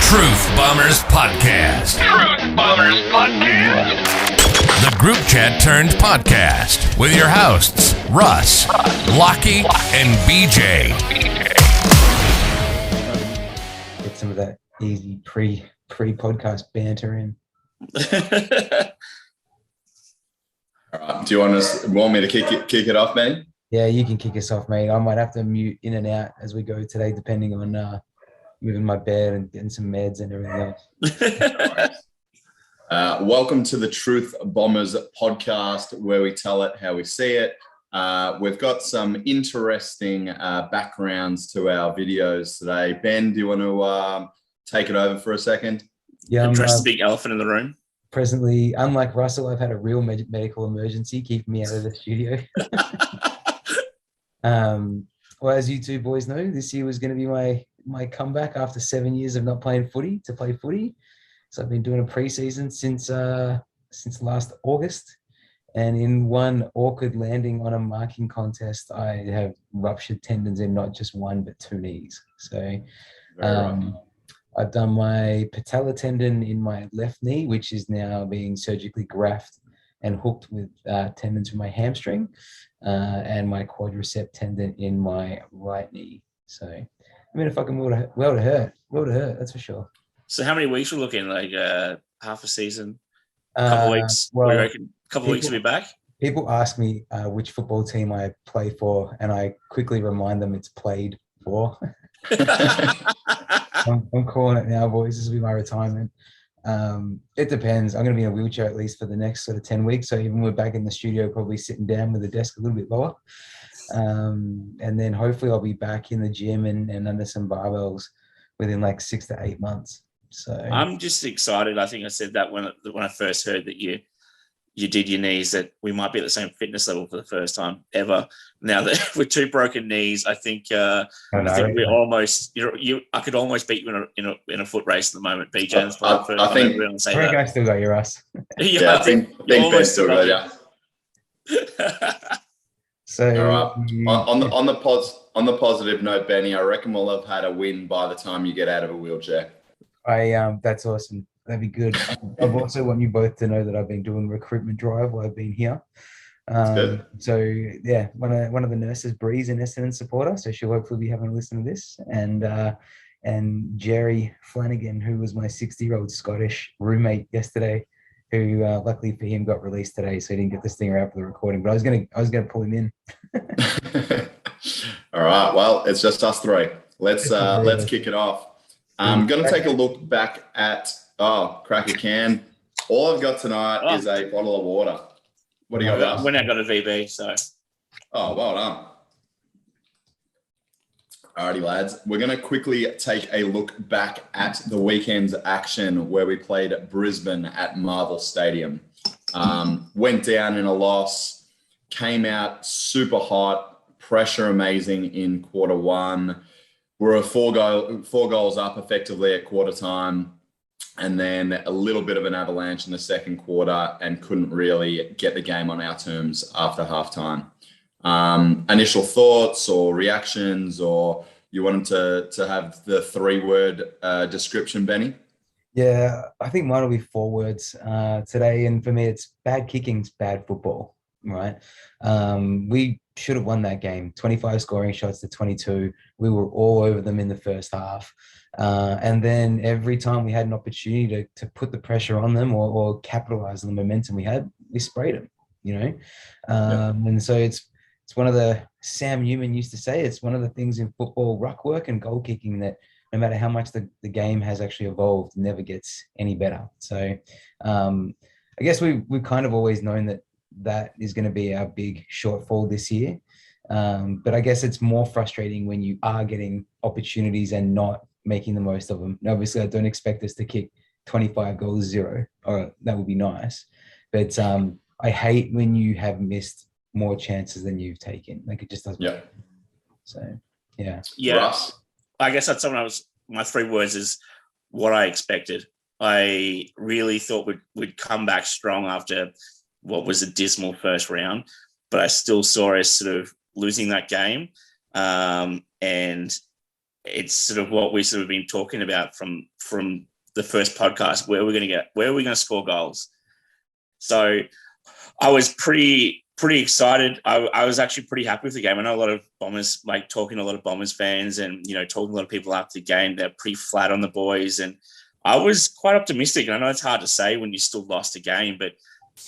Truth Bombers Podcast. Truth Bombers Podcast. The group chat turned podcast with your hosts, Russ, Lockie, and BJ. Get some of that easy pre-podcast banter in. All right. Do you want me to kick it off, man? Yeah, you can kick us off, mate. I might have to mute in and out as we go today, depending on moving my bed and getting some meds and everything else. Welcome to the Truth Bombers Podcast, where we tell it how we see it. We've got some interesting backgrounds to our videos today. Ben, do you want to take it over for a second? Yeah, Address the big elephant in the room. Presently, unlike Russell, I've had a real medical emergency keeping me out of the studio. Well, as you two boys know, this year was going to be my comeback after 7 years of not playing footy to play footy. So I've been doing a preseason since last August, and in one awkward landing on a marking contest, I have ruptured tendons in not just one but two knees. So I've done my patella tendon in my left knee, which is now being surgically grafted and hooked with tendons from my hamstring, and my quadricep tendon in my right knee. So I mean, if I can well to hurt, that's for sure. So how many weeks we're looking? Like half a season, a couple of weeks? Well, we reckon a couple of weeks to be back? People ask me which football team I play for, and I quickly remind them it's played for. I'm calling it now, boys. This will be my retirement. It depends. I'm going to be in a wheelchair at least for the next sort of 10 weeks. So even when we're back in the studio, probably sitting down with the desk a little bit lower. And then hopefully I'll be back in the gym and under some barbells within like 6 to 8 months. So I'm just excited. I think I said that when I first heard that you did your knees, that we might be at the same fitness level for the first time ever. Now that with two broken knees, I think we're almost. I could almost beat you in a foot race at the moment, BJ. I think I still got your ass. Yeah, I think Ben still got you. So all right. On the positive note, Benny, I reckon we'll have had a win by the time you get out of a wheelchair. That's awesome. That'd be good. I've also want you both to know that I've been doing recruitment drive while I've been here. So yeah, one of the nurses, Bree's, an Essendon supporter, so she'll hopefully be having a listen to this. And Jerry Flanagan, who was my 60-year-old Scottish roommate yesterday, who luckily for him got released today, so he didn't get to stinger out for the recording. But I was gonna pull him in. All right. Well, it's just us three. Let's kick it off. I'm gonna take a look back at crack a can. All I've got tonight is a bottle of water. What do you got? When I got a VB, so. Oh, well done. Alrighty, lads. We're going to quickly take a look back at the weekend's action where we played Brisbane at Marvel Stadium. Went down in a loss, came out super hot, pressure amazing in quarter one. We're four goals up effectively at quarter time, and then a little bit of an avalanche in the second quarter and couldn't really get the game on our terms after halftime. Initial thoughts or reactions, or you wanted to have the 3-word description, Benny? Yeah, I think mine will be 4 words today. And for me, it's bad kicking's bad football, right? We should have won that game. 25 scoring shots to 22. We were all over them in the first half. And then every time we had an opportunity to put the pressure on them or capitalize on the momentum we had, we sprayed them, And so it's one of the, Sam Newman used to say, it's one of the things in football, ruck work and goal kicking, that no matter how much the game has actually evolved, never gets any better. So I guess we've kind of always known that is going to be our big shortfall this year. But I guess it's more frustrating when you are getting opportunities and not making the most of them. And obviously, I don't expect us to kick 25 goals 0, or that would be nice. But I hate when you have missed more chances than you've taken. Like, it just doesn't. Yeah. So, yeah. Yeah. Russ? I guess that's something my 3 words is what I expected. I really thought we'd come back strong after what was a dismal first round, but I still saw us sort of losing that game. And it's sort of what we sort of been talking about from the first podcast. Where are we going to score goals? So I was pretty excited. I was actually pretty happy with the game. I know a lot of Bombers, like talking to a lot of Bombers fans and, talking to a lot of people after the game, they're pretty flat on the boys. And I was quite optimistic. And I know it's hard to say when you still lost a game, but,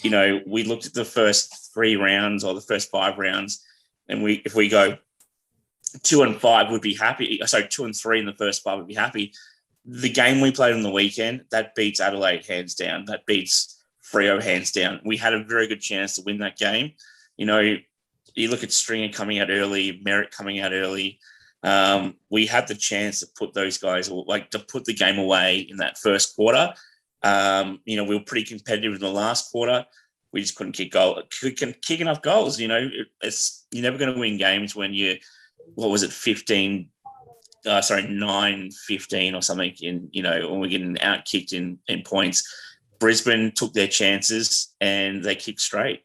we looked at the first 3 rounds or the first 5 rounds, and if we go 2 and 5, we'd be happy. Sorry, 2 and 3 in the first 5 would be happy. The game we played on the weekend, that beats Adelaide hands down. That beats Freo hands down. We had a very good chance to win that game. You look at Stringer coming out early, Merritt coming out early. We had the chance to put those guys, to put the game away in that first quarter. We were pretty competitive in the last quarter. We just couldn't kick enough goals. You're never going to win games when you, 9-15 or something when we're getting outkicked in points. Brisbane took their chances and they kicked straight,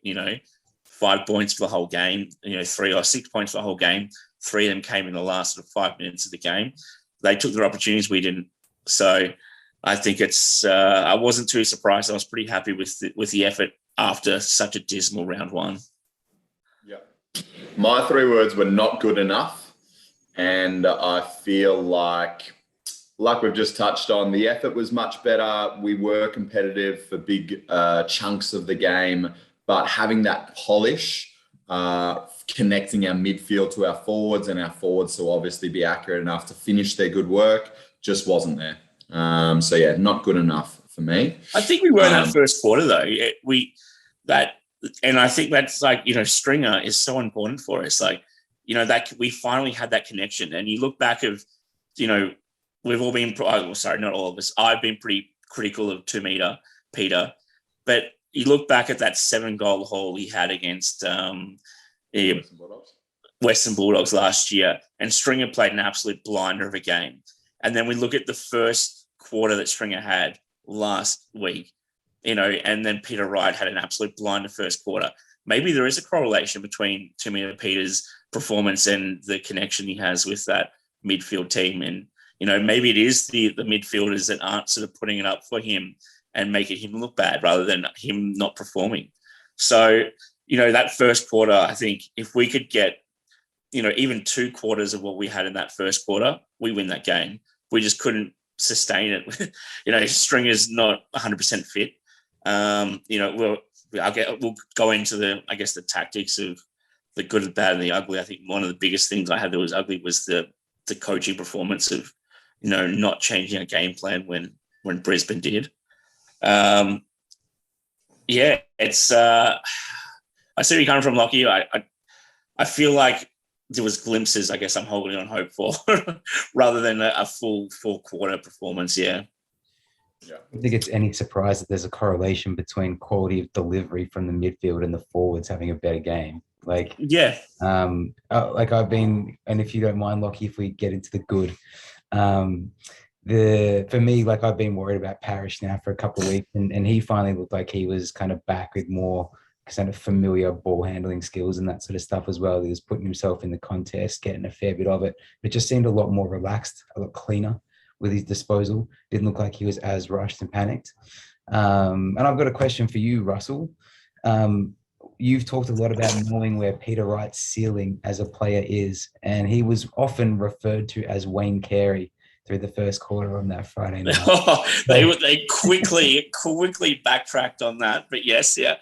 5 points for the whole game, 3 or 6 points for the whole game. 3 of them came in the last sort of 5 minutes of the game. They took their opportunities, we didn't. So I think I wasn't too surprised. I was pretty happy with the effort after such a dismal round 1. Yeah. My 3 words were not good enough. And I feel like we've just touched on, the effort was much better. We were competitive for big chunks of the game, but having that polish, connecting our midfield to our forwards and our forwards to obviously be accurate enough to finish their good work just wasn't there. Not good enough for me. I think we were in that first quarter though. And I think that's Stringer is so important for us. That we finally had that connection. And you look back of, we've all been, not all of us. I've been pretty critical of 2 meter Peter, but you look back at that 7-goal haul he had against Western Bulldogs last year, and Stringer played an absolute blinder of a game. And then we look at the first quarter that Stringer had last week, and then Peter Wright had an absolute blinder first quarter. Maybe there is a correlation between 2 meter Peter's performance and the connection he has with that midfield team. And, maybe it is the midfielders that aren't sort of putting it up for him and making him look bad rather than him not performing. So, that first quarter, I think if we could get, even 2 quarters of what we had in that first quarter, we win that game. We just couldn't sustain it. Stringer's not 100% fit. We'll go into the tactics of the good, the bad, and the ugly. I think one of the biggest things I had that was ugly was the coaching performance of, not changing a game plan when Brisbane did. It's I see where you're coming from, Lockie. I feel like there was glimpses, I guess I'm holding on hope for, rather than a full quarter performance. Yeah. I don't think it's any surprise that there's a correlation between quality of delivery from the midfield and the forwards having a better game. I've been, and if you don't mind, Lockie, if we get into the good, for me, I've been worried about Parrish now for a couple of weeks, and he finally looked like he was kind of back with more kind of familiar ball handling skills and that sort of stuff as well. He was putting himself in the contest, getting a fair bit of it. It just seemed a lot more relaxed, a lot cleaner with his disposal. Didn't look like he was as rushed and panicked. And I've got a question for you, Russell. You've talked a lot about knowing where Peter Wright's ceiling as a player is, and he was often referred to as Wayne Carey through the first quarter on that Friday night. They quickly backtracked on that, but yes, yeah.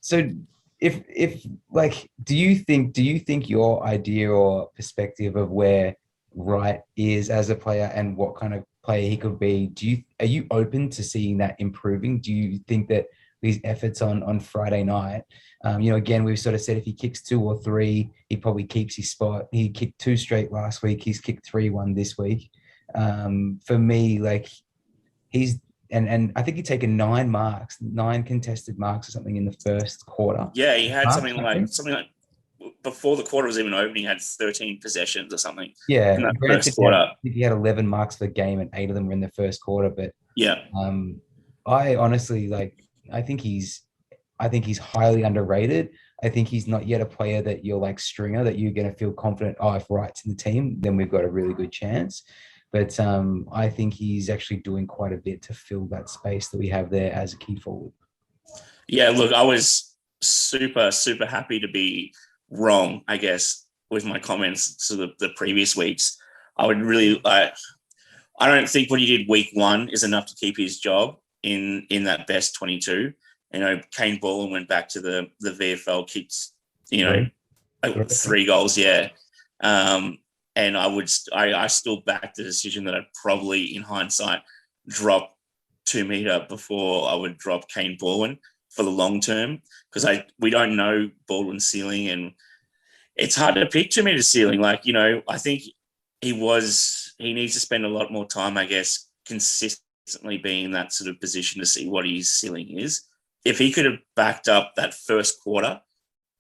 So if do you think your idea or perspective of where Wright is as a player and what kind of player he could be, are you open to seeing that improving? Do you think that these efforts on Friday night, again, we've sort of said if he kicks 2 or 3, he probably keeps his spot. He kicked 2 straight last week. He's kicked 3-1 this week. For me, he's, and I think he'd taken 9 contested marks or something in the first quarter. Yeah, he had something like before the quarter was even open, he had 13 possessions or something. Yeah, in that first quarter. I think he had 11 marks for the game, and 8 of them were in the first quarter. But yeah, I honestly I think he's highly underrated. I think he's not yet a player that you're like Stringer, that you're going to feel confident, oh, if Wright's in the team, then we've got a really good chance. But I think he's actually doing quite a bit to fill that space that we have there as a key forward. Yeah, look, I was super, super happy to be wrong, I guess, with my comments to the previous weeks. I would really, I don't think what he did week 1 is enough to keep his job in that best 22. You know, Kane Baldwin went back to the VFL, kicked, you know, 3 goals, yeah. And I still back the decision that I'd probably, in hindsight, drop 2 meter before I would drop Kane Baldwin for the long term, because we don't know Baldwin's ceiling, and it's hard to pick 2 meter ceiling. Like, you know, I think he needs to spend a lot more time, I guess, consistently being in that sort of position to see what his ceiling is. If he could have backed up that first quarter,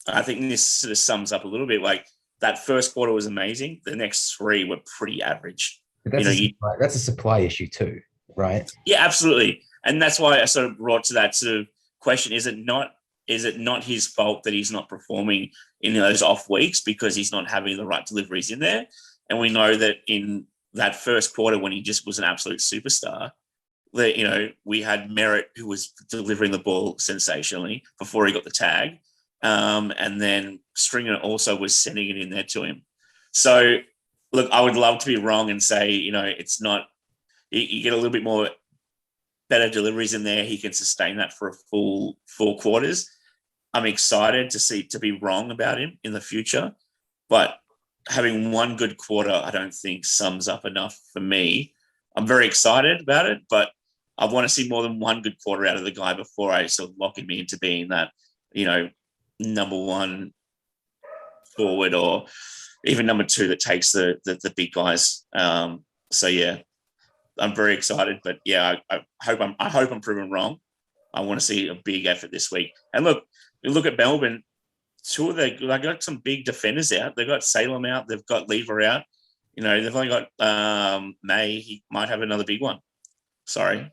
I think this sort of sums up a little bit. Like, that first quarter was amazing. The next 3 were pretty average. But that's a supply issue too, right? Yeah, absolutely. And that's why I sort of brought to that sort of question. Is it not his fault that he's not performing in those off weeks because he's not having the right deliveries in there? And we know that in that first quarter, when he just was an absolute superstar, that, you know, we had Merritt, who was delivering the ball sensationally before he got the tag. And then Stringer also was sending it in there to him. So, look, I would love to be wrong and say, you know, it's not, you get a little bit more better deliveries in there. He can sustain that for a full 4 quarters. I'm excited to be wrong about him in the future, but having 1 good quarter, I don't think sums up enough for me. I'm very excited about it, but I want to see more than 1 good quarter out of the guy before I sort of lock him into being that, you know, number 1 forward or even number 2 that takes the big guys. So yeah, I'm very excited, but yeah, I hope I'm proven wrong. I want to see a big effort this week. And look at Melbourne. They got some big defenders out. They've got Salem out. They've got Lever out. You know, they've only got May. He might have another big one. Sorry.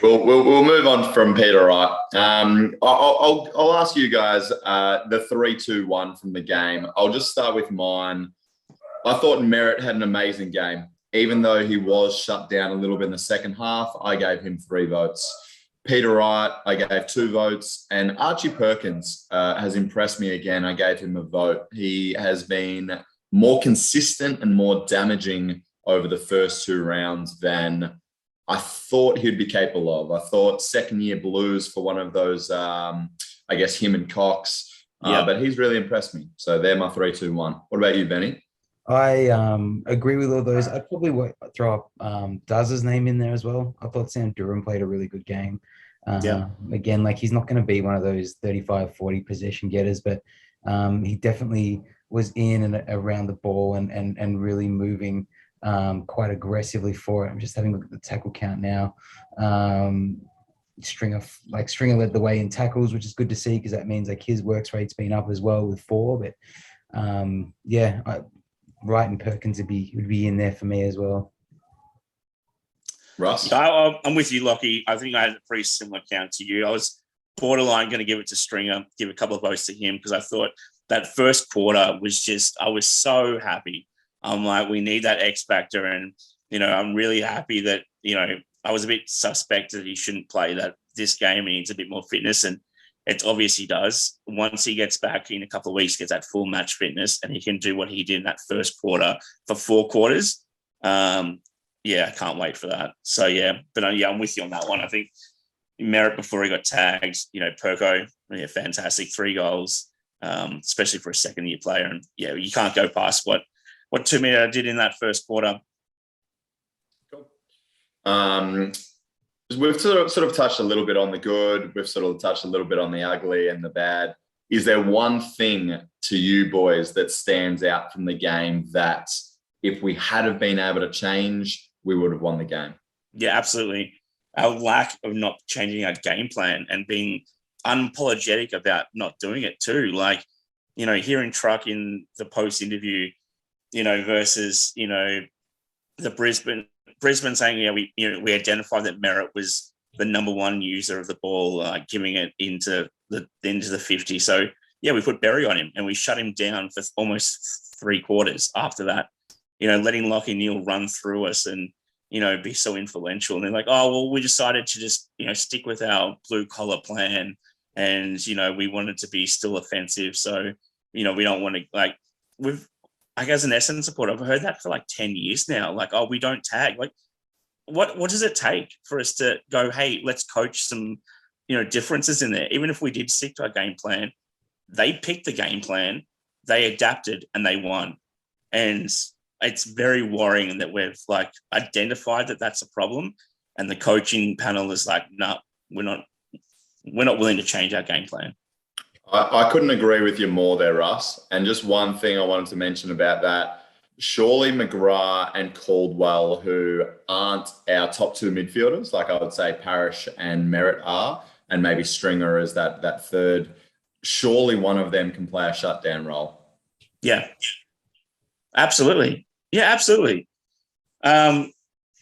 We'll move on from Peter Wright. I'll ask you guys the 3-2-1 from the game. I'll just start with mine. I thought Merritt had an amazing game. Even though he was shut down a little bit in the second half, I gave him 3 votes. Peter Wright, I gave 2 votes. And Archie Perkins has impressed me again. I gave him a vote. He has been more consistent and more damaging over the first 2 rounds than I thought he'd be capable of. I thought second-year blues for one of those, I guess, him and Cox. But he's really impressed me. So they're my 3-2-1. What about you, Benny? I agree with all those. I'd probably throw up Daz's name in there as well. I thought Sam Durham played a really good game. Again, like, he's not going to be one of those 35, 40 possession getters, but he definitely was in and around the ball and really moving quite aggressively for it. I'm just having a look at the tackle count now. Stringer led the way in tackles, which is good to see, because that means like his works rate's been up as well with 4. But Wright and Perkins would be in there for me as well. Russ? I'm with you, Lockie. I think I had a pretty similar count to you. I was borderline going to give it to Stringer, give a couple of votes to him, because I thought that first quarter was just, I was so happy. I'm like, we need that X factor. And, you know, I'm really happy that, you know, I was a bit suspect that he shouldn't play this game. He needs a bit more fitness. And it's obvious he does. Once he gets back in a couple of weeks, gets that full match fitness, and he can do what he did in that first quarter for 4 quarters. I can't wait for that. So, yeah, but I'm with you on that one. I think Merritt, before he got tagged, you know, Perko, fantastic, 3 goals, especially for a second-year player. And, yeah, you can't go past what 2 meter did in that first quarter. Cool. We've sort of touched a little bit on the good. We've sort of touched a little bit on the ugly and the bad. Is there one thing to you boys that stands out from the game that if we had have been able to change, we would have won the game? Yeah, absolutely. Our lack of not changing our game plan and being unapologetic about not doing it too. Like, you know, hearing Truck in the post interview, you know, versus, you know, the Brisbane saying, we identified that Merritt was the number 1 user of the ball, giving it into the 50. So, we put Berry on him and we shut him down for almost 3 quarters after that, letting Lockie Neal run through us and, be so influential. And they're like, oh, well, we decided to just, stick with our blue collar plan. And, we wanted to be still offensive. So, we don't want to as an Essendon supporter, I've heard that for like 10 years now. Like, oh, we don't tag. Like, what does it take for us to go, hey, let's coach some, differences in there? Even if we did stick to our game plan, they picked the game plan, they adapted, and they won. And it's very worrying that we've identified that that's a problem, and the coaching panel is like, no, we're not willing to change our game plan. I couldn't agree with you more there, Russ. And just one thing I wanted to mention about that, surely McGrath and Caldwell, who aren't our top 2 midfielders, like I would say Parrish and Merritt are, and maybe Stringer as that third, surely one of them can play a shutdown role. Yeah, absolutely. Yeah, absolutely. I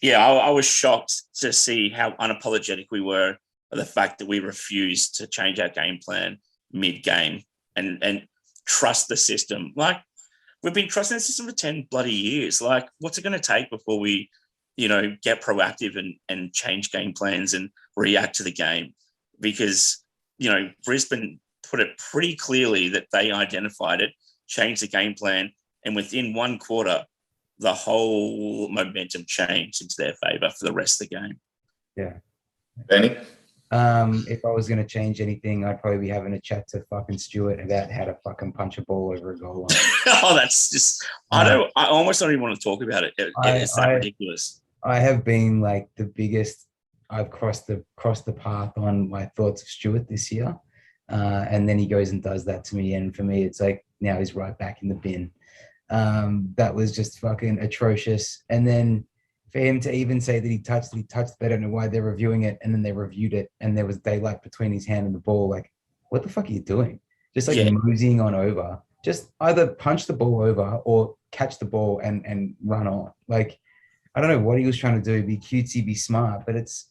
was shocked to see how unapologetic we were of the fact that we refused to change our game plan mid-game and trust the system. Like, we've been trusting the system for 10 bloody years. Like, what's it going to take before we, get proactive and change game plans and react to the game? Because, Brisbane put it pretty clearly that they identified it, changed the game plan, and within 1 quarter, the whole momentum changed into their favour for the rest of the game. Yeah. Benny? If I was going to change anything, I'd probably be having a chat to fucking Stewart about how to fucking punch a ball over a goal line. Oh, that's just, I almost don't even want to talk about it. It's that ridiculous. I have been like the biggest, I've crossed the path on my thoughts of Stewart this year. And then he goes and does that to me. And for me, it's like, now he's right back in the bin. That was just fucking atrocious. And then for him to even say that he touched it, I don't know why they're reviewing it. And then they reviewed it and there was daylight between his hand and the ball. Like, what the fuck are you doing? Just moseying on over. Just either punch the ball over or catch the ball and run on. Like, I don't know what he was trying to do, be cutesy, be smart, but it's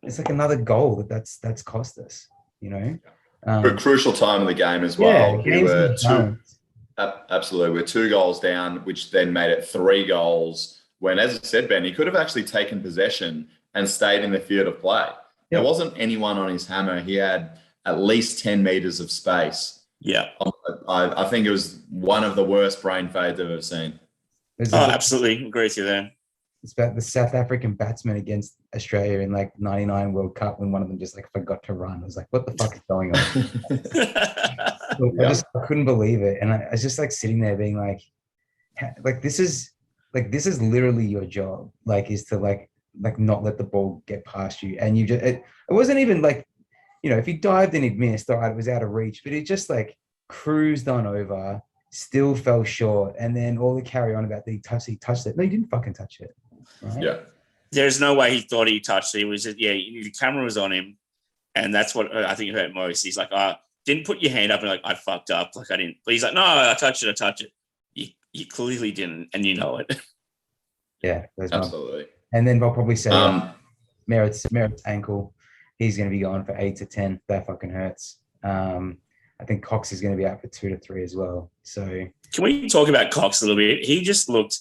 like another goal that's cost us, For a crucial time of the game as well. Yeah, we were absolutely. We're 2 goals down, which then made it 3 goals. When, as I said, Ben, he could have actually taken possession and stayed in the field of play. There wasn't anyone on his hammer. He had at least 10 meters of space. Yeah. I think it was one of the worst brain fades I've ever seen. Absolutely. Agree with you there. It's about the South African batsman against Australia in like 99 World Cup when one of them just like forgot to run. I was like, what the fuck is going on? I couldn't believe it. And I was just like sitting there being like this is literally your job, is to like not let the ball get past you. And you just, it wasn't even like, if he dived and he'd missed, all right, it was out of reach, but he just like cruised on over, still fell short. And then all the carry on about that he touched it. No, he didn't fucking touch it. Right? Yeah. There's no way he thought he touched it. It was the camera was on him. And that's what I think hurt most. He's like, didn't put your hand up and like, I fucked up. Like I didn't, but he's like, no, I touched it. You clearly didn't, and you know it. Yeah, absolutely. And then I'll probably say Merritt's ankle. He's going to be going for 8 to 10. That fucking hurts. I think Cox is going to be out for 2 to 3 as well. So can we talk about Cox a little bit? He just looked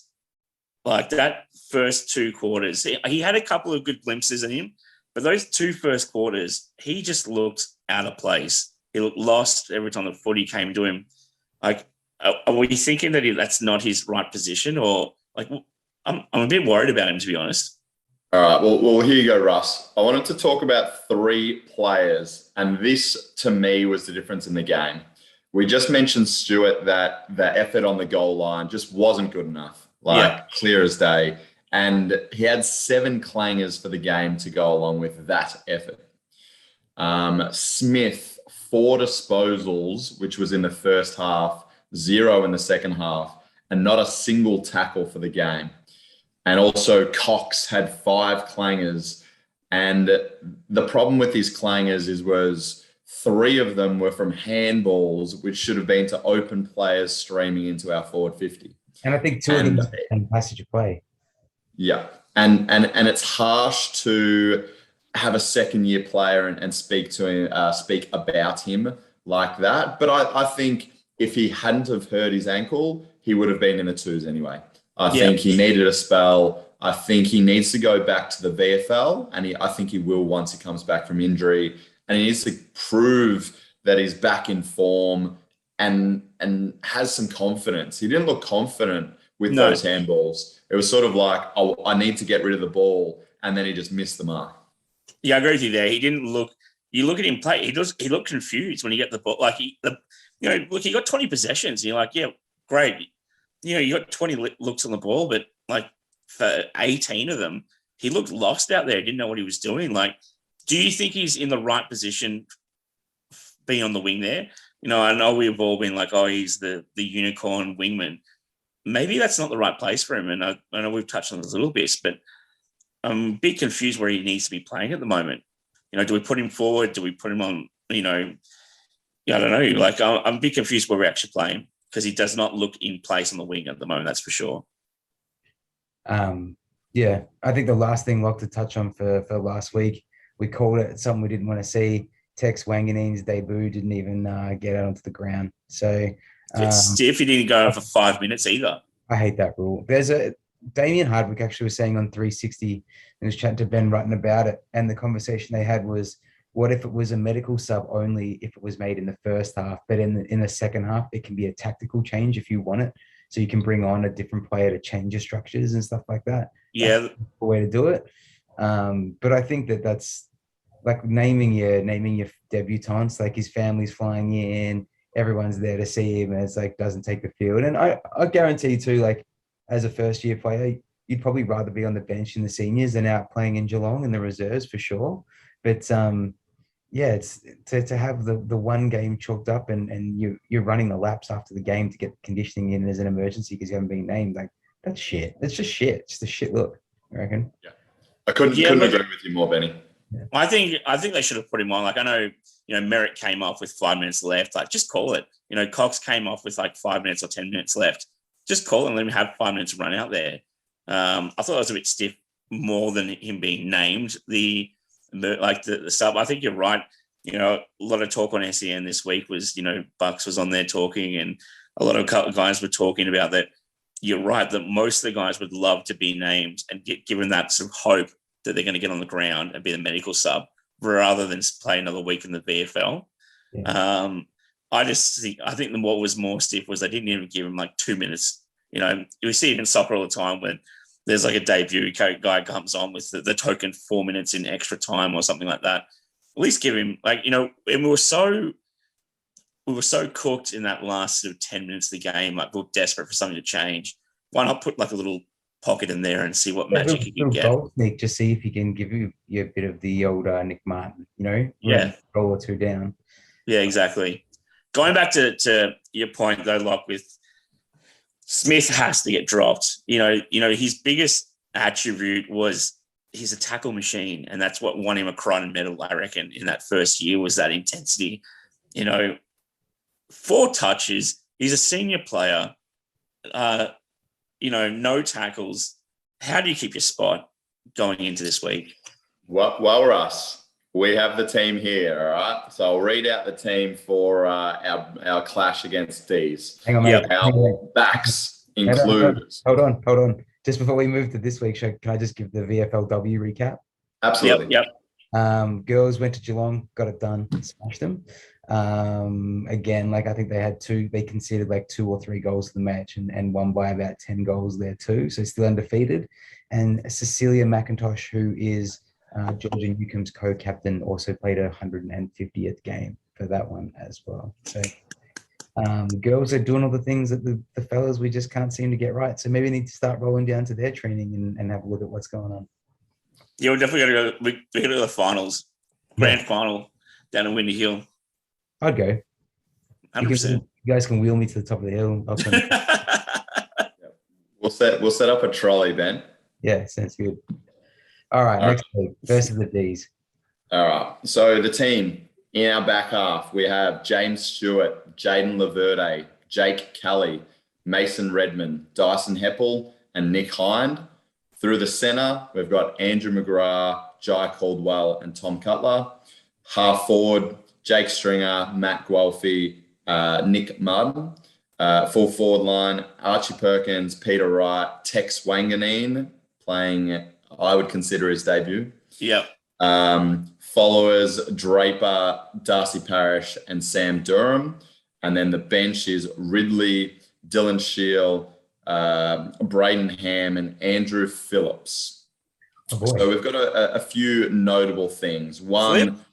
like that first 2 quarters. He had a couple of good glimpses in him, but those 2 first quarters, he just looked out of place. He looked lost every time the footy came to him. Like, are we thinking that that's not his right position, or like I'm a bit worried about him, to be honest. All right. Well, here you go, Russ. I wanted to talk about 3 players, and this to me was the difference in the game. We just mentioned Stewart, that the effort on the goal line just wasn't good enough, clear as day. And he had 7 clangers for the game to go along with that effort. Smith, 4 disposals, which was in the first half, 0 in the second half, and not a single tackle for the game. And also Cox had 5 clangers. And the problem with his clangers was 3 of them were from handballs, which should have been to open players streaming into our forward 50. And I think 2 of them and passage of play. Yeah. And it's harsh to have a second-year player and speak about him like that. But I think if he hadn't have hurt his ankle, he would have been in the twos anyway. I think he needed a spell. I think he needs to go back to the VFL, and I think he will once he comes back from injury. And he needs to prove that he's back in form and has some confidence. He didn't look confident with those handballs. It was sort of like, oh, I need to get rid of the ball, and then he just missed the mark. Yeah, I agree with you there. He didn't look. You look at him play. He looked confused when he got the ball. Like he got 20 possessions. And you're like, yeah, great. You got 20 looks on the ball, but like for 18 of them, he looked lost out there. He didn't know what he was doing. Like, do you think he's in the right position being on the wing there? I know we've all been like, oh, he's the unicorn wingman. Maybe that's not the right place for him. And I know we've touched on this a little bit, but I'm a bit confused where he needs to be playing at the moment. Do we put him forward? Do we put him on, I don't know. Like, I'm a bit confused where we're actually playing because he does not look in place on the wing at the moment, that's for sure. Yeah, I think the last thing, Locke, to touch on for last week, we called it something we didn't want to see. Tex Wanganeen's debut didn't even get out onto the ground. So it's stiff. He didn't go for 5 minutes either. I hate that rule. Damien Hardwick actually was saying on 360 and was chatting to Ben Rutten about it. And the conversation they had was, what if it was a medical sub only if it was made in the first half, but in the second half, it can be a tactical change if you want it. So you can bring on a different player to change your structures and stuff like that. Yeah. That's the way to do it. But I think that's like naming your debutants, like his family's flying in, everyone's there to see him, and it's like doesn't take the field. And I guarantee you too, like as a first year player, you'd probably rather be on the bench in the seniors than out playing in Geelong in the reserves for sure. But it's to have the one game chalked up and you're running the laps after the game to get conditioning in as an emergency because you haven't been named. Like, that's shit. It's just shit. It's just a shit look, I reckon. Yeah. I couldn't agree with you more, Benny. Yeah. I think they should have put him on. Like, I know, Merritt came off with 5 minutes left. Like, just call it. Cox came off with like 5 minutes or 10 minutes left. Just call it and let him have 5 minutes to run out there. I thought it was a bit stiff more than him being named the sub. I think you're right. A lot of talk on SEN this week was, Bucks was on there talking, and a lot of guys were talking about that. You're right that most of the guys would love to be named and get given that sort of hope that they're going to get on the ground and be the medical sub rather than play another week in the VFL. Yeah. I think what was more stiff was they didn't even give him like 2 minutes. We see it in soccer all the time when there's like a debut guy comes on with the token 4 minutes in extra time or something like that. At least give him and we were so cooked in that last sort of 10 minutes of the game. Like, we were desperate for something to change. Why not put like a little pocket in there and see what magic he can get? Goal sneak, just see if he can give you a bit of the old Nick Martin, Yeah. Goal or two down. Yeah, exactly. Going back to your point though, Locke, with Smith has to get dropped. His biggest attribute was he's a tackle machine, and that's what won him a Crichton medal, I reckon, in that first year, was that intensity. 4 touches. He's a senior player. No tackles. How do you keep your spot going into this week? Well, Russ, we have the team here, all right? So I'll read out the team for our clash against Dees. Hang on, mate. Our backs include... Hold on. Just before we move to this week's show, can I just give the VFLW recap? Absolutely. Yep. Girls went to Geelong, got it done, smashed them. Again, I think they conceded 2 or 3 goals to the match and won by about 10 goals there too. So still undefeated. And Cecilia McIntosh, who is Georgia Newcomb's co-captain, also played a 150th game for that one as well. So the girls are doing all the things that the fellas we just can't seem to get right. So maybe we need to start rolling down to their training and have a look at what's going on. Yeah, we're definitely going to go. We're going to go to the finals, grand final down in Windy Hill. I'd go. 100%. You guys can wheel me to the top of the hill. We'll set up a trolley, Ben. Yeah, sounds good. All right, next week, versus the D's. All right. So the team in our back half, we have James Stewart, Jaden Laverde, Jake Kelly, Mason Redmond, Dyson Heppel, and Nick Hind. Through the centre, we've got Andrew McGrath, Jai Caldwell, and Tom Cutler. Half forward, Jake Stringer, Matt Guelphy, Nick Martin. Full forward line, Archie Perkins, Peter Wright, Tex Wanganeen playing, I would consider his debut. Yep. Followers, Draper, Darcy Parish, and Sam Durham. And then the bench is Ridley, Dylan Shield, Braden Ham, and Andrew Phillips. Oh, so we've got a few notable things. One,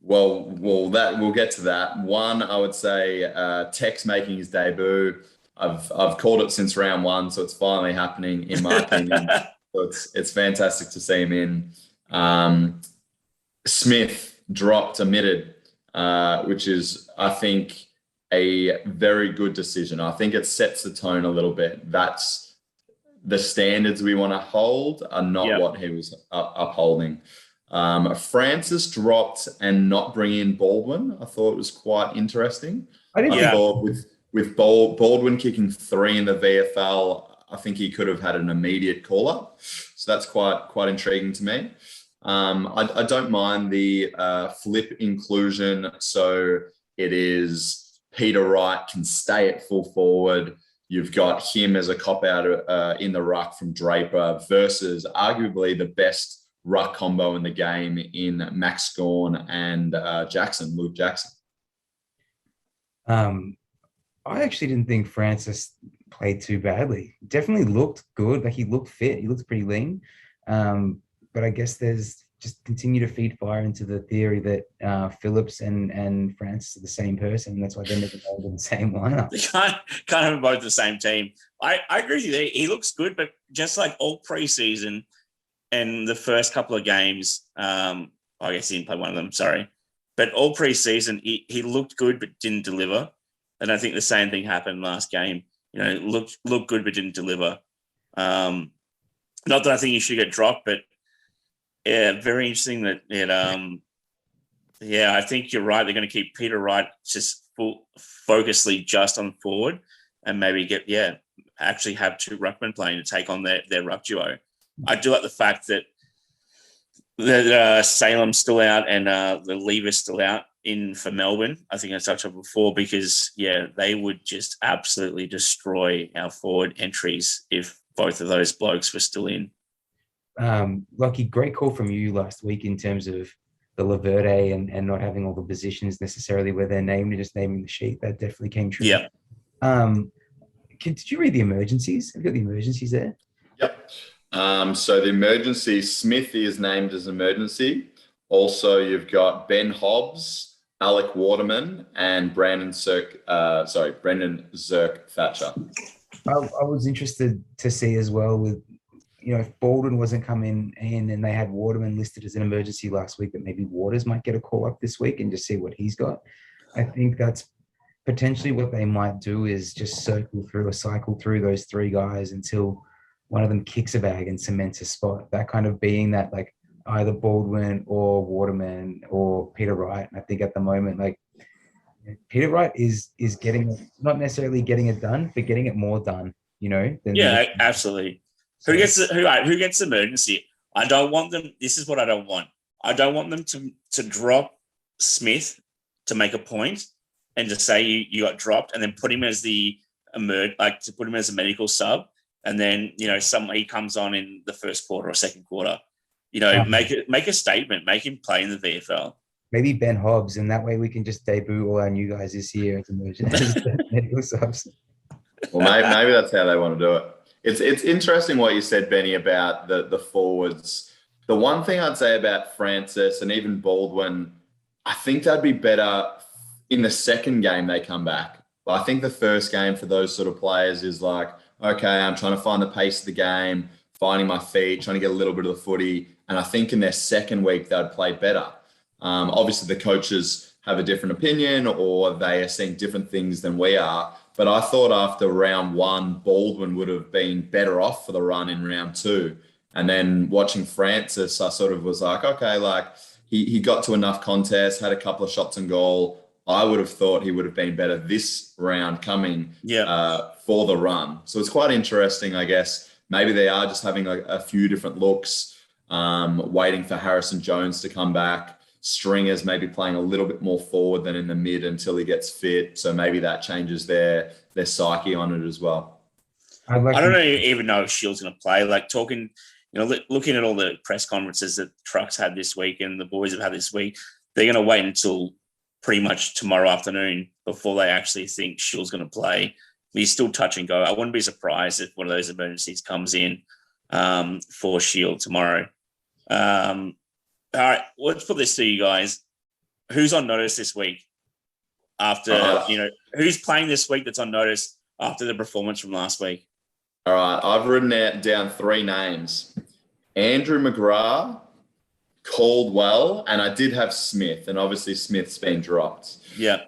well, that we'll get to that. One, I would say Tex making his debut. I've called it since round one, so it's finally happening in my opinion. So it's fantastic to see him in. Smith dropped, omitted, which is, I think, a very good decision. I think it sets the tone a little bit. That's the standards we want to hold are not what he was upholding. Francis dropped and not bring in Baldwin. I thought it was quite interesting. I thought with Baldwin kicking 3 in the VFL, I think he could have had an immediate call-up. So that's quite intriguing to me. I don't mind the flip inclusion. So it is Peter Wright can stay at full forward. You've got him as a cop-out in the ruck from Draper versus arguably the best ruck combo in the game in Max Gawn and Luke Jackson. I actually didn't think Francis played too badly. Definitely looked good. Like, he looked fit. He looked pretty lean. But I guess there's just continue to feed fire into the theory that Phillips and Francis are the same person. And that's why they're never playing in the same lineup. They can't have both the same team. I agree with you. He looks good, but just like all preseason and the first couple of games, I guess he didn't play one of them, sorry. But all preseason, he looked good but didn't deliver. And I think the same thing happened last game. You know, looked good but didn't deliver. Not that I think he should get dropped, but yeah, very interesting that it. I think you're right. They're going to keep Peter Wright just focusedly just on forward, and maybe actually have 2 ruckmen playing to take on their ruck duo. I do like the fact that Salem's still out and the Lever's still out for Melbourne. I think I touched on before because they would just absolutely destroy our forward entries if both of those blokes were still in. Lucky, great call from you last week in terms of the Laverde and not having all the positions necessarily where they're named and just naming the sheet. That definitely came true. Yeah. Did you read the emergencies? Have you got the emergencies there? Yep. So the emergency, Smith is named as emergency. Also, you've got Ben Hobbs, Alec Waterman, and Brendan Zerk Thatcher. I was interested to see as well with, if Baldwin wasn't coming in and they had Waterman listed as an emergency last week, that maybe Waters might get a call up this week and just see what he's got. I think that's potentially what they might do, is just cycle through those 3 guys until one of them kicks a bag and cements a spot. That kind of being that, like, either Baldwin or Waterman or Peter Wright. And I think at the moment, like, Peter Wright is getting, not necessarily getting it done, but getting it more done, Absolutely. Who gets emergency? I don't want them. This is what I don't want. I don't want them to drop Smith to make a point and to say you got dropped and then put him as to put him as a medical sub. And then, he comes on in the first quarter or second quarter, make a statement, make him play in the VFL. Maybe Ben Hobbs, and that way we can just debut all our new guys this year as medical subs. Well, maybe that's how they want to do it. It's interesting what you said, Benny, about the forwards. The one thing I'd say about Francis and even Baldwin, I think they'd be better in the second game they come back. But I think the first game for those sort of players is like, okay, I'm trying to find the pace of the game, finding my feet, trying to get a little bit of the footy. And I think in their second week, they'd play better. Obviously, the coaches have a different opinion or they are seeing different things than we are. But I thought after round 1, Baldwin would have been better off for the run in round 2. And then watching Francis, I sort of was like, okay, like he got to enough contests, had a couple of shots on goal. I would have thought he would have been better this round coming for the run. So it's quite interesting, I guess. Maybe they are just having a few different looks, waiting for Harrison Jones to come back. Stringer's maybe playing a little bit more forward than in the mid until he gets fit. So maybe that changes their psyche on it as well. I don't even know if Shield's going to play. Like talking, looking at all the press conferences that Trucks had this week and the boys have had this week, they're going to wait until pretty much tomorrow afternoon before they actually think Shield's going to play. He's still touch and go. I wouldn't be surprised if one of those emergencies comes in for Shield tomorrow. All right, let's put this to you guys. Who's on notice this week? After who's playing this week that's on notice after the performance from last week? All right, I've written down 3 names: Andrew McGrath, Caldwell, and I did have Smith, and obviously Smith's been dropped. Yeah.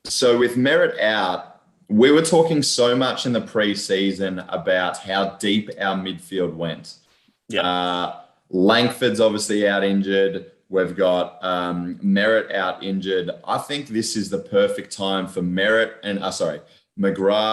So with Merritt out, we were talking so much in the preseason about how deep our midfield went. Yeah. Langford's obviously out injured. We've got Merritt out injured. I think this is the perfect time for McGrath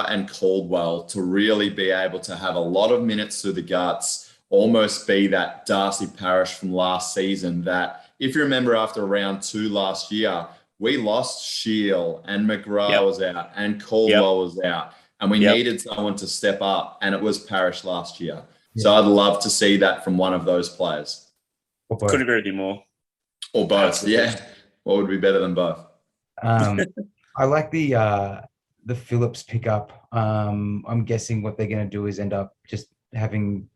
and Caldwell to really be able to have a lot of minutes through the guts, almost be that Darcy Parish from last season that, if you remember, after round 2 last year, we lost Shield and McGrath was out and Caldwell was out, and we needed someone to step up, and it was Parish last year. So I'd love to see that from one of those players. Couldn't agree with you more. Or both, absolutely. What would be better than both? I like the Phillips pickup. I'm guessing what they're going to do is end up just having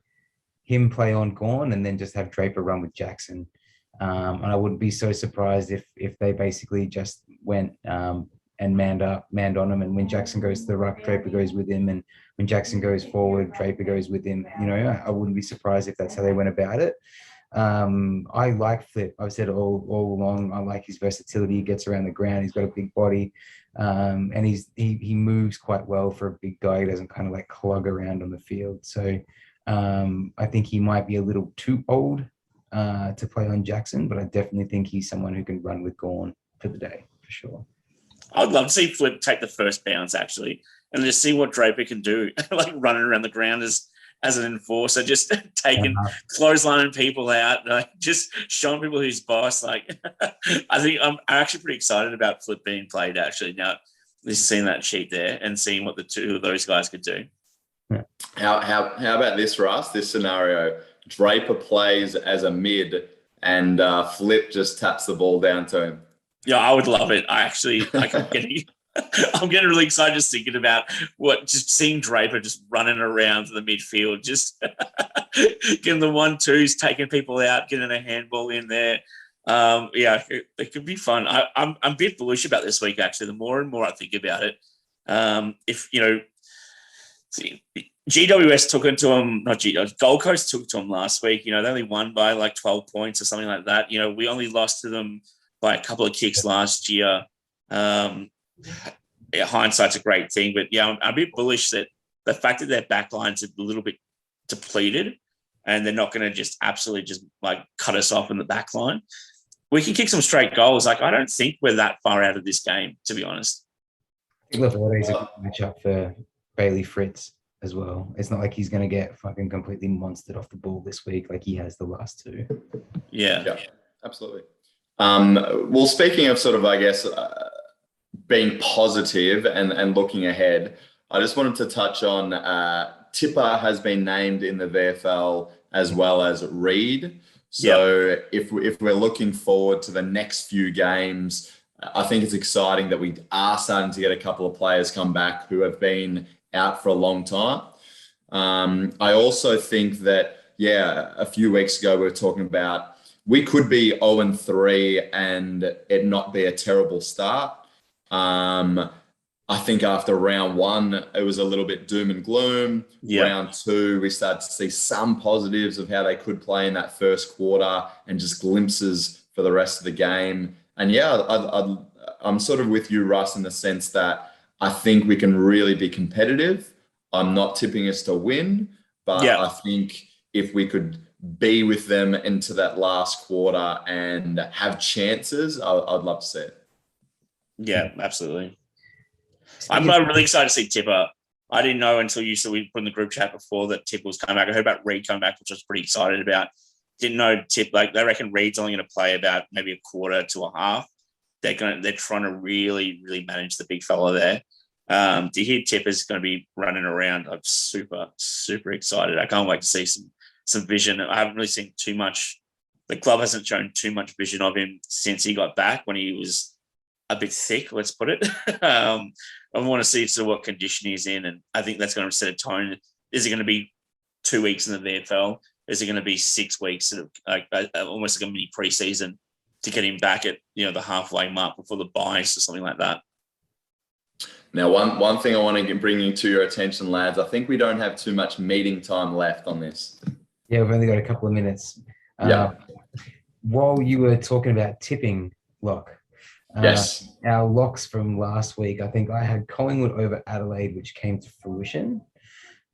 him play on Gawn and then just have Draper run with Jackson. And I wouldn't be so surprised if they basically just went and manned on him, and when Jackson goes to the ruck, Draper goes with him, and when Jackson goes forward, Draper goes with him. I wouldn't be surprised if that's how they went about it. I like Flip. I've said all along, I like his versatility. He gets around the ground. He's got a big body, and he moves quite well for a big guy. He doesn't kind of like clog around on the field. So I think he might be a little too old to play on Jackson, but I definitely think he's someone who can run with Gawn for the day, for sure. I'd love to see Flip take the first bounce, actually, and just see what Draper can do, like running around the ground as an enforcer, just taking, clotheslining people out, like just showing people who's boss. Like, I think I'm actually pretty excited about Flip being played, actually, now just seeing that sheet there and seeing what the two of those guys could do. How about this, Russ? This scenario: Draper plays as a mid, and Flip just taps the ball down to him. Yeah, I would love it. I'm getting really excited just thinking about just seeing Draper just running around the midfield, just getting the 1-2s, taking people out, getting a handball in there. It could be fun. I'm a bit bullish about this week, actually. The more and more I think about it, GWS took it to them, Gold Coast took it to them last week. They only won by like 12 points or something like that. We only lost to them by a couple of kicks last year. Hindsight's a great thing, but I'm a bit bullish that the fact that their backline's a little bit depleted and they're not going to just absolutely just like cut us off in the backline. We can kick some straight goals. Like, I don't think we're that far out of this game, to be honest. Look, he's a good matchup for Bailey Fritz as well. It's not like he's going to get fucking completely monstered off the ball this week like he has the last 2. Yeah, absolutely. Well, speaking of sort of, I guess, being positive and looking ahead, I just wanted to touch on Tipper has been named in the VFL as well as Reed. So if we're looking forward to the next few games, I think it's exciting that we are starting to get a couple of players come back who have been out for a long time. I also think that, a few weeks ago we were talking about we could be 0-3 and it not be a terrible start. I think after round 1, it was a little bit doom and gloom. Round 2, we started to see some positives of how they could play in that first quarter and just glimpses for the rest of the game. And I'm sort of with you, Russ, in the sense that I think we can really be competitive. I'm not tipping us to win, but I think if we could be with them into that last quarter and have chances, I'd love to see it. Yeah, absolutely. I'm really excited to see Tipper. I didn't know until we put in the group chat before that Tipper was coming back. I heard about Reed coming back, which I was pretty excited about. didn't know Tip. Like they reckon Reed's only going to play about maybe a quarter to a half. They're trying to really, really manage the big fella there. To hear Tip is going to be running around, I'm super, super excited. I can't wait to see some vision. I haven't really seen too much. The club hasn't shown too much vision of him since he got back when he was a bit thick, let's put it. I want to see sort of what condition he's in, and I think that's going to set a tone. Is it going to be 2 weeks in the VFL? Is it going to be 6 weeks, sort of almost like a mini preseason to get him back at the halfway mark before the buys or something like that? Now, one thing I want to bring you to your attention, lads. I think we don't have too much meeting time left on this. Yeah, we've only got a couple of minutes. Yeah. While you were talking about tipping, Lock, Yes. our locks from last week, I think I had Collingwood over Adelaide, which came to fruition.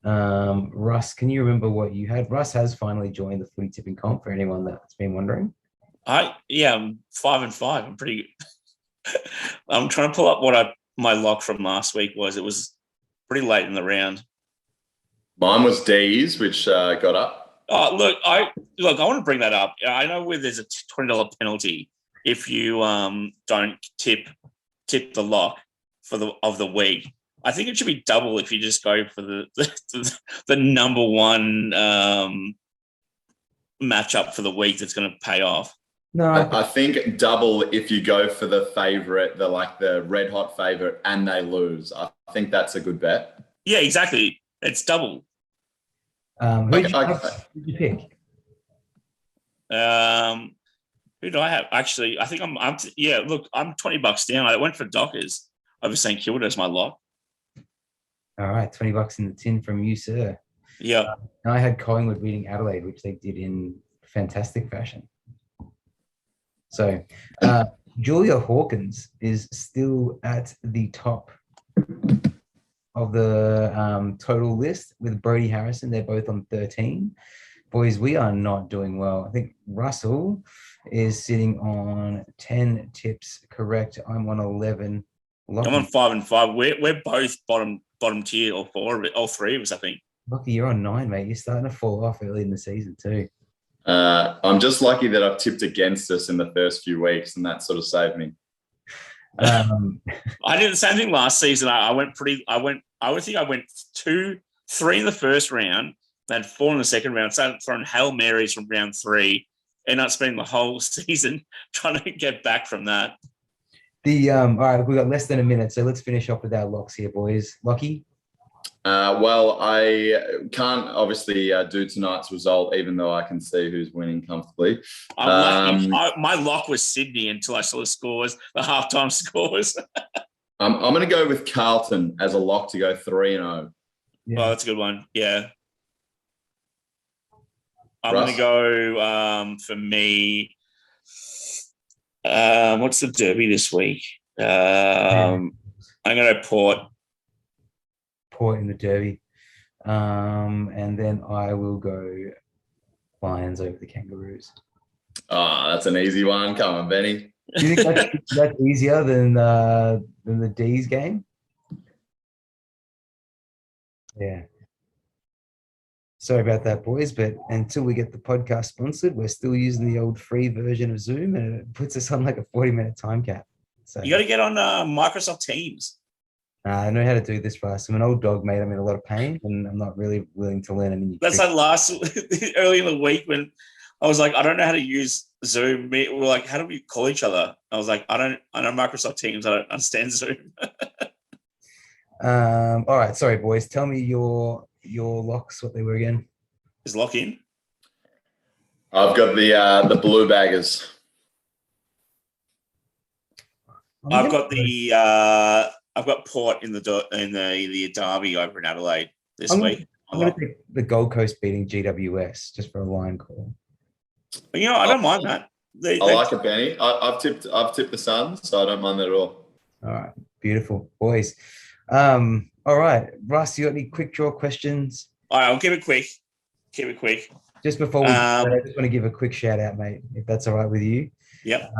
Russ, can you remember what you had? Russ has finally joined the footy tipping comp for anyone that's been wondering. I'm 5-5. I'm pretty good. I'm trying to pull up what my lock from last week was. It was pretty late in the round. Mine was dees, which got up. Oh, look, I want to bring that up. I know where there's a $20 penalty if you don't tip the lock of the week. I think it should be double if you just go for the number one matchup for the week that's going to pay off. No, I think double if you go for the favorite, the red hot favorite, and they lose. I think that's a good bet. Yeah, exactly. It's double. who did you pick? Who do I have? Actually, I think I'm $20 down. I went for Dockers over St Kilda as my lock. All right, $20 in the tin from you, sir. Yeah. And I had Collingwood beating Adelaide, which they did in fantastic fashion. So Julia Hawkins is still at the top of the total list with Brodie Harrison. They're both on 13. Boys, we are not doing well. I think Russell is sitting on 10 tips correct. I'm on 11. I'm on 5-5. We're both bottom tier, all three of us, I think. Lucky you're on 9, mate. You're starting to fall off early in the season too. I'm just lucky that I've tipped against us in the first few weeks, and that sort of saved me. I did the same thing last season. I think I went 2-3 in the first round, then 4 in the second round. Started throwing Hail Marys from round 3, and not spending the whole season trying to get back from that. All right, we've got less than a minute, so let's finish off with our locks here, boys. Lockie? Well, I can't obviously do tonight's result, even though I can see who's winning comfortably. My lock was Sydney until I saw the halftime scores. I'm going to go with Carlton as a lock to go 3-0. Yeah. Oh, that's a good one. Yeah. I'm going to go for me. What's the derby this week? I'm going to Port. Port in the derby. And then I will go Lions over the Kangaroos. Oh, that's an easy one. Come on, Benny. Do you think that's easier than the D's game? Yeah. Sorry about that, boys, but until we get the podcast sponsored, we're still using the old free version of Zoom, and it puts us on like a 40-minute time cap. So you got to get on Microsoft Teams. I know how to do this, Russ. I'm an old dog, mate. I'm in a lot of pain, and I'm not really willing to learn any. That's like early in the week when I was like, I don't know how to use Zoom. We were like, how do we call each other? I was like, I know Microsoft Teams. I don't understand Zoom. All right, sorry, boys. Tell me your locks, what they were again. Is lock in? I've got the Blue Baggers. I've got Port in the derby over in Adelaide this week. I'm going to take the Gold Coast beating GWS just for a line call. But, I don't mind that. I like it, Benny. I've tipped the Suns, so I don't mind that at all. All right, beautiful, boys. All right, Russ, you got any quick draw questions? All right, I'll keep it quick. Just before we I just want to give a quick shout out, mate, if that's all right with you. Yep.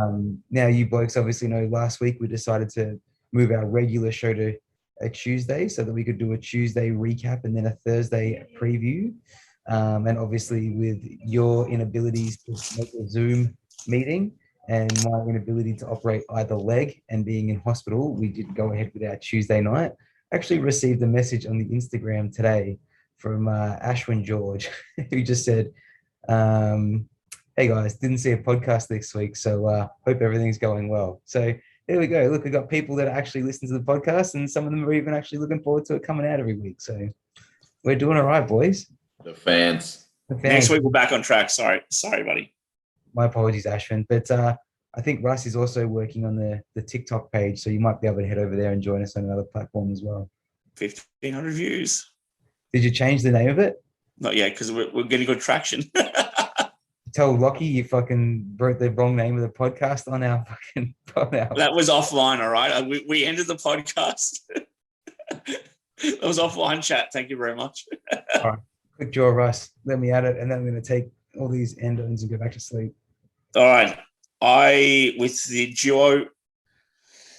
Now, you blokes obviously know last week we decided to move our regular show to a Tuesday so that we could do a Tuesday recap and then a Thursday preview. And obviously with your inabilities to make a Zoom meeting and my inability to operate either leg and being in hospital, we did go ahead with our Tuesday night. Actually received a message on the Instagram today from Ashwin George, who just said, hey guys, didn't see a podcast this week, so hope everything's going well. So there we go. Look, we've got people that actually listen to the podcast, and some of them are even actually looking forward to it coming out every week. So we're doing all right, boys. The fans. Next week we're back on track. Sorry, buddy. My apologies, Ashwin. But I think Russ is also working on the TikTok page, so you might be able to head over there and join us on another platform as well. 1,500 views. Did you change the name of it? Not yet, because we're getting good traction. Tell Lockie you fucking wrote the wrong name of the podcast on our fucking. That was offline, all right? We ended the podcast. That was offline chat. Thank you very much. All right. Quick draw, Russ. Let me add it, and then I'm going to take all these endos and go back to sleep. All right. With the duo,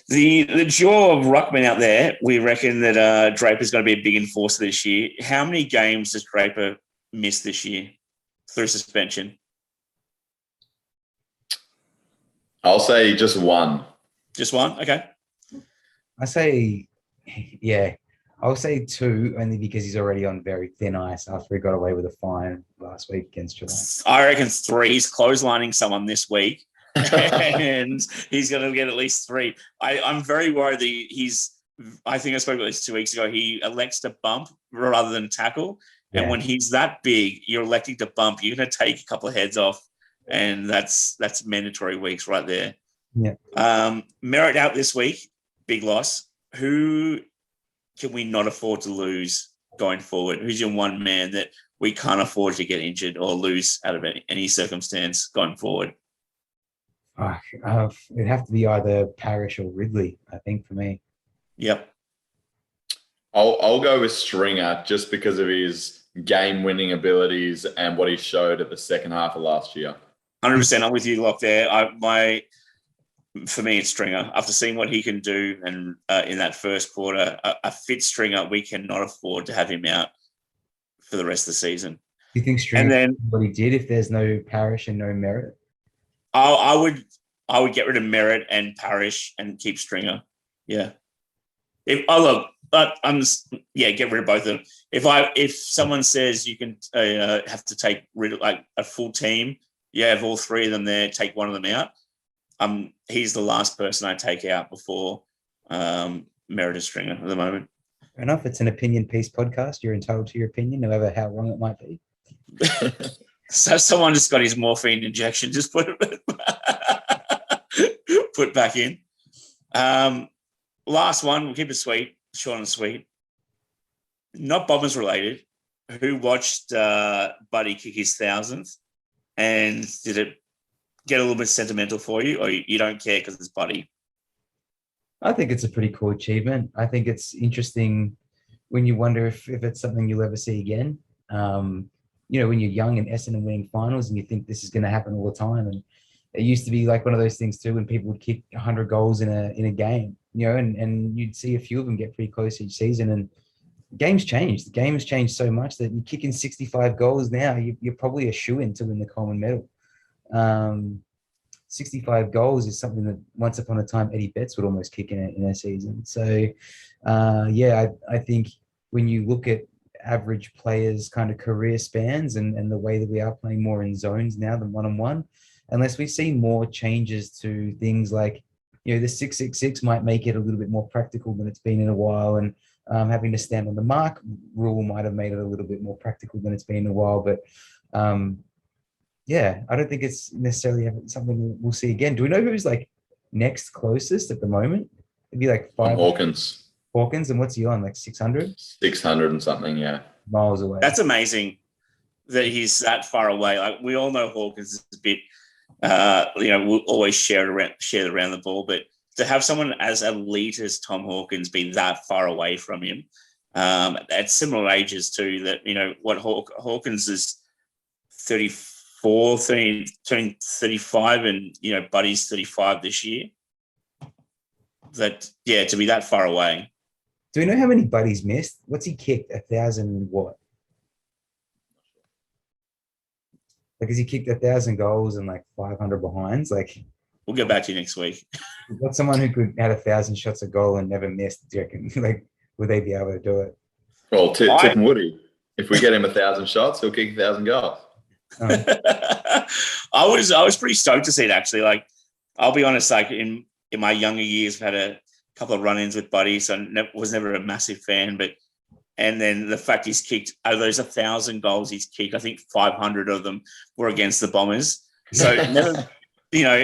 the duo of ruckmen out there, we reckon that Draper's going to be a big enforcer this year. How many games does Draper miss this year through suspension? I'll say just one. Just one? Okay. I say, yeah. I'll say 2, only because he's already on very thin ice after he got away with a fine last week against Geelong. I reckon 3. He's clotheslining someone this week, and he's going to get at least 3. I'm very worried that I think I spoke about this 2 weeks ago. He elects to bump rather than tackle. Yeah. And when he's that big, you're electing to bump. You're going to take a couple of heads off, and that's mandatory weeks right there. Yeah. Merritt out this week, big loss. Who can we not afford to lose going forward? Who's your one man that we can't afford to get injured or lose out of any circumstance going forward? It'd have to be either Parrish or Ridley, I think, for me. Yep. I'll go with Stringer just because of his game-winning abilities and what he showed at the second half of last year. 100%. I'm with you, Lock, there. For me, it's Stringer. After seeing what he can do and in that first quarter, a fit Stringer, we cannot afford to have him out for the rest of the season. Do you think Stringer what he did if there's no Parrish and no Merritt? I would get rid of Merritt and Parrish and keep Stringer. Yeah. Get rid of both of them. If someone says you can have to take rid of like a full team, you have all 3 of them there, take one of them out. He's the last person I take out before Merritt or Stringer at the moment. Fair enough. It's an opinion piece podcast. You're entitled to your opinion, no matter how wrong it might be. So someone just got his morphine injection, just put back in. Last one, we'll keep it sweet, short and sweet. Not Bombers related. Who watched Buddy kick his 1,000th? And did it get a little bit sentimental for you, or you don't care because it's Buddy? I think it's a pretty cool achievement. I think it's interesting when you wonder if it's something you'll ever see again. When you're young and Essendon winning finals and you think this is going to happen all the time. And it used to be like one of those things too, when people would kick 100 goals in a game, and you'd see a few of them get pretty close each season. And games changed. The game has changed so much that you're kicking 65 goals now, you're probably a shoo-in to win the Coleman medal. 65 goals is something that once upon a time Eddie Betts would almost kick in a season. So, I think when you look at average players' kind of career spans and the way that we are playing more in zones now than one-on-one, unless we see more changes to things like, the 666 might make it a little bit more practical than it's been in a while, and having to stand on the mark rule might have made it a little bit more practical than it's been in a while. But I don't think it's necessarily something we'll see again. Do we know who's like next closest at the moment? It'd be like 5. Hawkins, and what's he on? Like 600? 600 and something, yeah. Miles away. That's amazing that he's that far away. Like, we all know Hawkins is a bit, we'll always share around the ball, but to have someone as elite as Tom Hawkins be that far away from him, at similar ages too, that, what Hawkins is 34, 35, and, Buddy's 35 this year. That, to be that far away. Do we know how many Buddy's missed? What's he kicked? 1,000 what? Like, has he kicked 1,000 goals and like 500 behinds? Like, We'll get back to you next week. what's someone who could had 1,000 shots a goal and never missed? Do you reckon? Like, would they be able to do it? Well, Tip and Woody. If we get him 1,000 shots, he'll kick 1,000 goals. I was pretty stoked to see it, actually. Like, I'll be honest, like in my younger years, I've had a couple of run-ins with buddies, so I was never a massive fan. And then the fact he's kicked, out of those 1,000 goals he's kicked, I think 500 of them were against the Bombers. So never,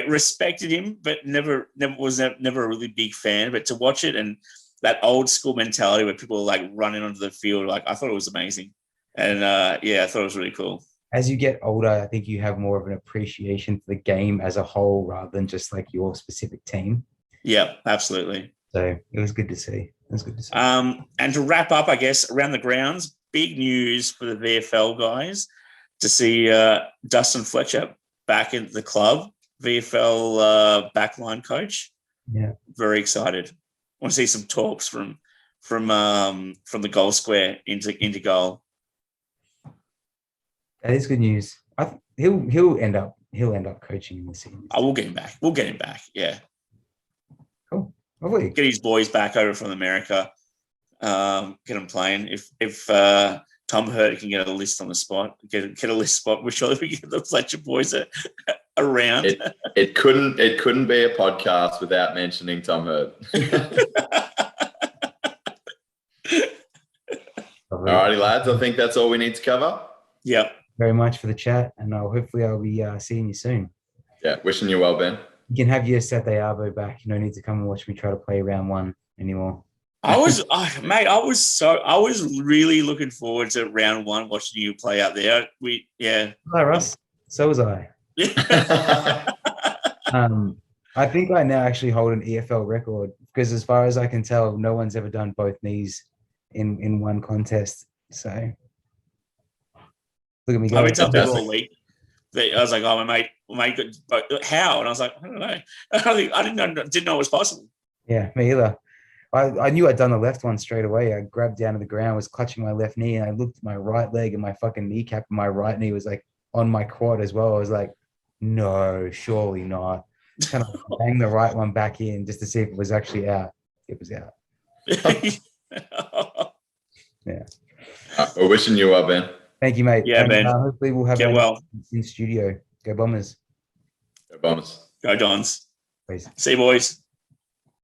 respected him, but never a really big fan. But to watch it and that old school mentality where people are like running onto the field, like I thought it was amazing. And I thought it was really cool. As you get older, I think you have more of an appreciation for the game as a whole rather than just like your specific team. Yeah, absolutely. So it was good to see. And to wrap up, I guess, around the grounds, big news for the VFL guys to see Dustin Fletcher back in the club, VFL backline coach. Yeah, very excited. Want to see some talks from the goal square into goal. that is good news. He'll end up coaching in the season. We'll get him back. We'll get him back. Yeah. Cool. Lovely. Get his boys back over from America. Get them playing. If Tom Hurt can get a list on the spot, get a list spot, we're sure that we get the Fletcher boys around. It couldn't be a podcast without mentioning Tom Hurt. Alrighty, lads. I think that's all we need to cover. Yep. Very much for the chat, and hopefully I'll be seeing you soon. Yeah, wishing you well, Ben. You can have your Saturday Arvo back. You don't need to come and watch me try to play round one anymore. I was really looking forward to round one, watching you play out there. Hi, Russ. So was I. I think I now actually hold an EFL record because, as far as I can tell, no one's ever done both knees in one contest. So look at me go. I've been telling people all week. I was like, "Oh, my mate, how?" And I was like, "I don't know. I didn't know it was possible." Yeah, me either. I knew I'd done the left one straight away. I grabbed down to the ground, was clutching my left knee, and I looked at my right leg, and my fucking kneecap and my right knee was like on my quad as well. I was like, "No, surely not." Kind of bang the right one back in just to see if it was actually out. It was out. Yeah. We're wishing you well, Ben. Thank you, mate. Yeah, and, Ben. Hopefully we'll have Get well. in studio. Go Bombers. Go Bombers. Go Dons. Peace. See you, boys.